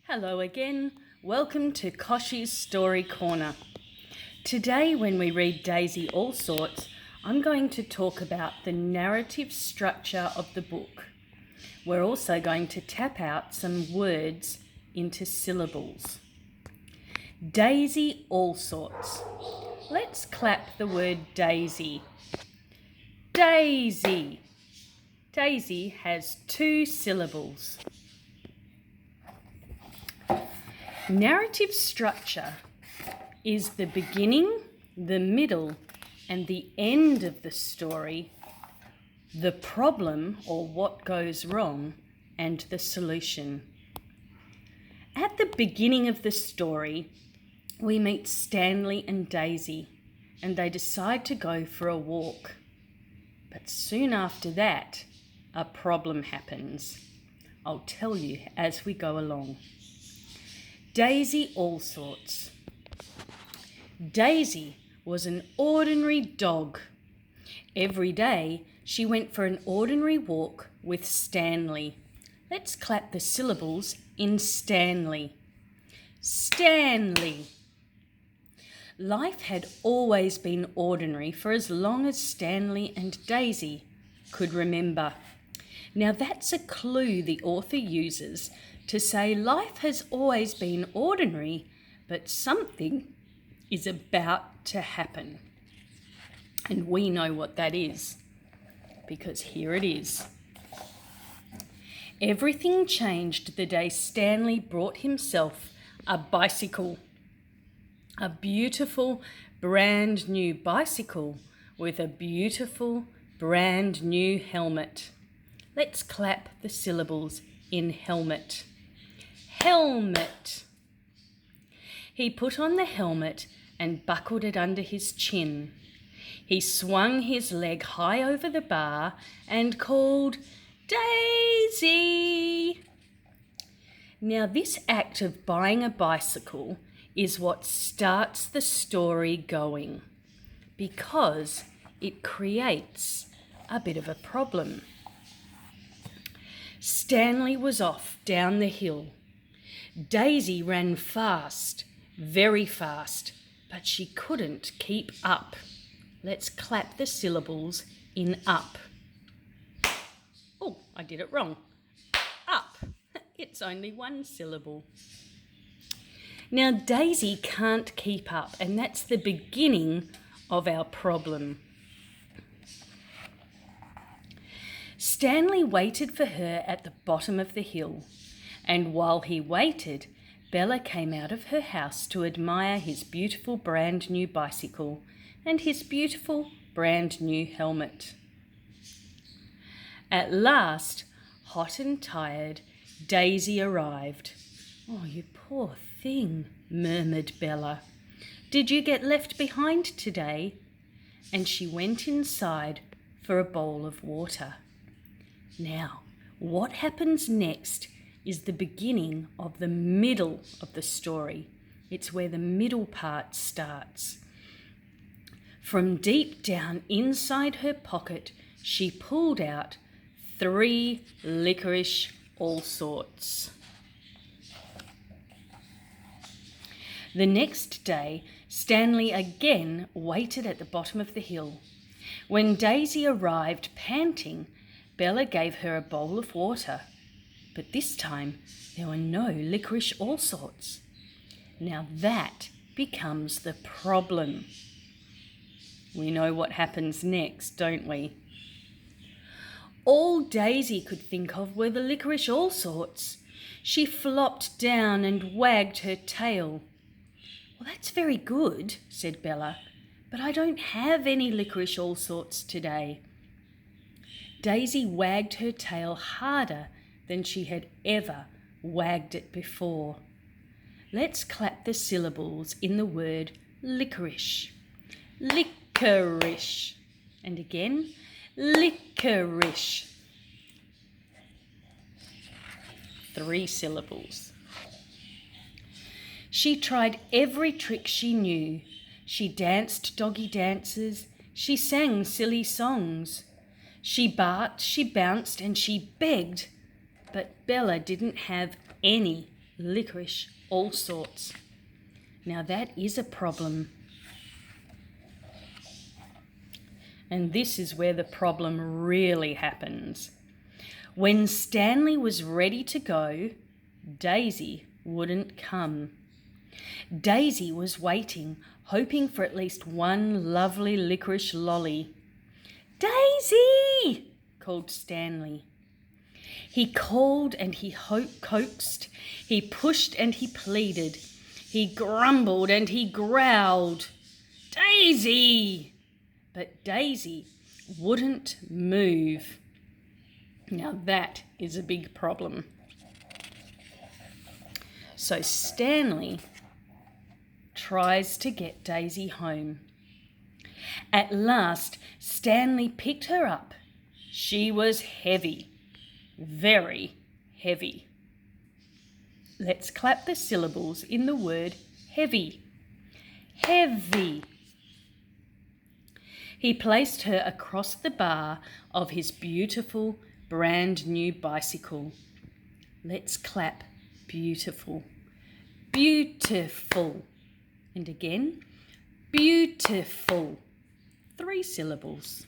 Hello again, welcome to Koshi's Story Corner. Today when we read Daisy All Sorts, I'm going to talk about the narrative structure of the book. We're also going to tap out some words into syllables. Daisy All Sorts. Let's clap the word daisy. Daisy. Daisy has 2 syllables. Narrative structure is the beginning, the middle, and the end of the story, the problem or what goes wrong, and the solution. At the beginning of the story, we meet Stanley and Daisy, and they decide to go for a walk. But soon after that, a problem happens. I'll tell you as we go along. Daisy All Sorts. Daisy was an ordinary dog. Every day she went for an ordinary walk with Stanley. Let's clap the syllables in Stanley. Stanley. Life had always been ordinary for as long as Stanley and Daisy could remember. Now that's a clue the author uses to say life has always been ordinary, but something is about to happen. And we know what that is, because here it is. Everything changed the day Stanley brought himself a bicycle. A beautiful, brand new bicycle with a beautiful, brand new helmet. Let's clap the syllables in helmet. Helmet. He put on the helmet and buckled it under his chin. He swung his leg high over the bar and called, Daisy! Now this act of buying a bicycle is what starts the story going, because it creates a bit of a problem. Stanley was off down the hill. Daisy ran fast, very fast, but she couldn't keep up. Let's clap the syllables in up. Oh, I did it wrong. Up. It's only 1 syllable. Now Daisy can't keep up, and that's the beginning of our problem. Stanley waited for her at the bottom of the hill, and while he waited, Bella came out of her house to admire his beautiful brand new bicycle and his beautiful brand new helmet. At last, hot and tired, Daisy arrived. Oh, you poor thing, murmured Bella. Did you get left behind today? And she went inside for a bowl of water. Now, what happens next is the beginning of the middle of the story. It's where the middle part starts. From deep down inside her pocket, she pulled out 3 licorice all sorts. The next day, Stanley again waited at the bottom of the hill. When Daisy arrived panting, Bella gave her a bowl of water, but this time there were no licorice all sorts. Now that becomes the problem. We know what happens next, don't we? All Daisy could think of were the licorice all sorts. She flopped down and wagged her tail. Well, that's very good, said Bella, but I don't have any licorice all sorts today. Daisy wagged her tail harder than she had ever wagged it before. Let's clap the syllables in the word licorice. Licorice. And again, licorice. 3 syllables. She tried every trick she knew. She danced doggy dances. She sang silly songs. She barked, she bounced, and she begged, but Bella didn't have any licorice, all sorts. Now that is a problem. And this is where the problem really happens. When Stanley was ready to go, Daisy wouldn't come. Daisy was waiting, hoping for at least one lovely licorice lolly. "Daisy!" called Stanley. He called and he coaxed. He pushed and he pleaded. He grumbled and he growled. "Daisy!" But Daisy wouldn't move. Now that is a big problem. So Stanley tries to get Daisy home. At last, Stanley picked her up. She was heavy, very heavy. Let's clap the syllables in the word heavy. Heavy. He placed her across the bar of his beautiful, brand new bicycle. Let's clap beautiful. Beautiful. And again, beautiful. 3 syllables.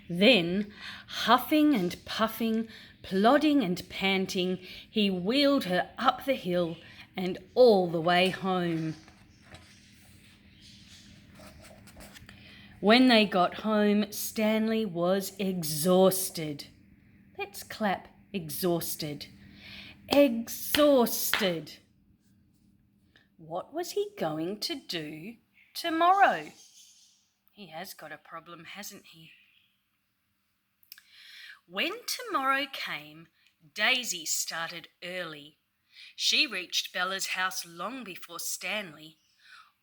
Then, huffing and puffing, plodding and panting, he wheeled her up the hill and all the way home. When they got home, Stanley was exhausted. Let's clap exhausted. Exhausted. What was he going to do tomorrow? He has got a problem, hasn't he? When tomorrow came, Daisy started early. She reached Bella's house long before Stanley.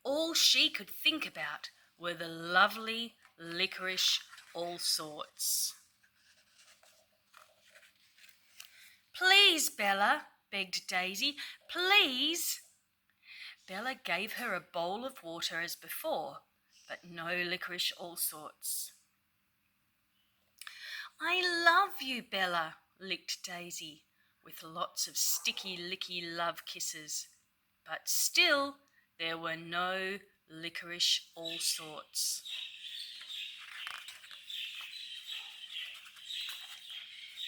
All she could think about were the lovely licorice all sorts. "Please, Bella," begged Daisy, "please." Bella gave her a bowl of water as before, but no licorice all sorts. "I love you, Bella," licked Daisy, with lots of sticky, licky love kisses. But still there were no licorice all sorts.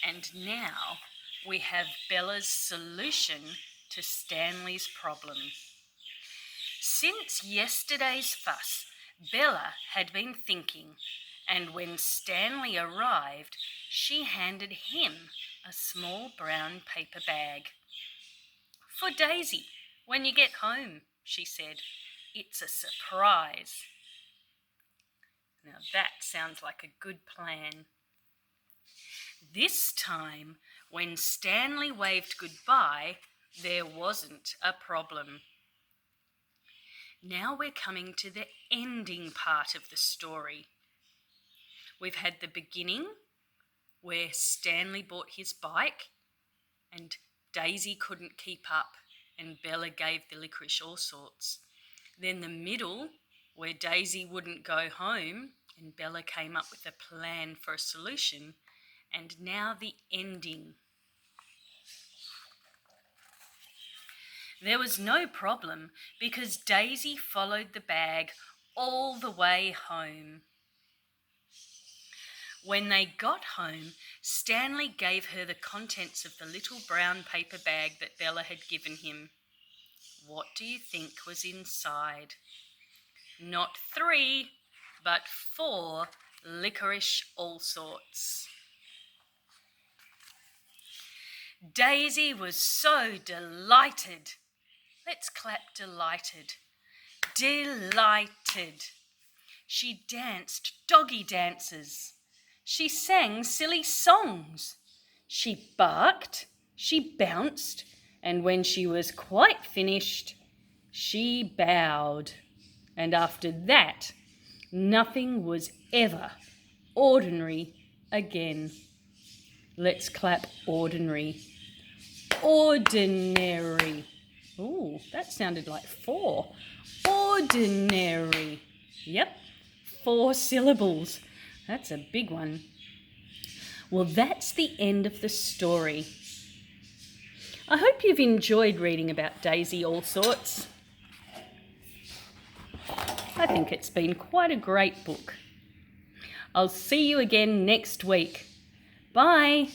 And now we have Bella's solution to Stanley's problem. Since yesterday's fuss, Bella had been thinking, and when Stanley arrived, she handed him a small brown paper bag. "For Daisy, when you get home," she said. "It's a surprise." Now that sounds like a good plan. This time, when Stanley waved goodbye, there wasn't a problem. Now we're coming to the ending part of the story. We've had the beginning, where Stanley bought his bike and Daisy couldn't keep up and Bella gave the licorice all sorts. Then the middle, where Daisy wouldn't go home and Bella came up with a plan for a solution. And now the ending. There was no problem because Daisy followed the bag all the way home. When they got home, Stanley gave her the contents of the little brown paper bag that Bella had given him. What do you think was inside? Not 3, but 4 licorice all sorts. Daisy was so delighted. Let's clap delighted. Delighted. She danced doggy dances. She sang silly songs. She barked, she bounced, and when she was quite finished, she bowed. And after that, nothing was ever ordinary again. Let's clap ordinary. Ordinary. Ooh, that sounded like 4. Ordinary. Yep, 4 syllables. That's a big one. Well, that's the end of the story. I hope you've enjoyed reading about Daisy Allsorts. I think it's been quite a great book. I'll see you again next week. Bye.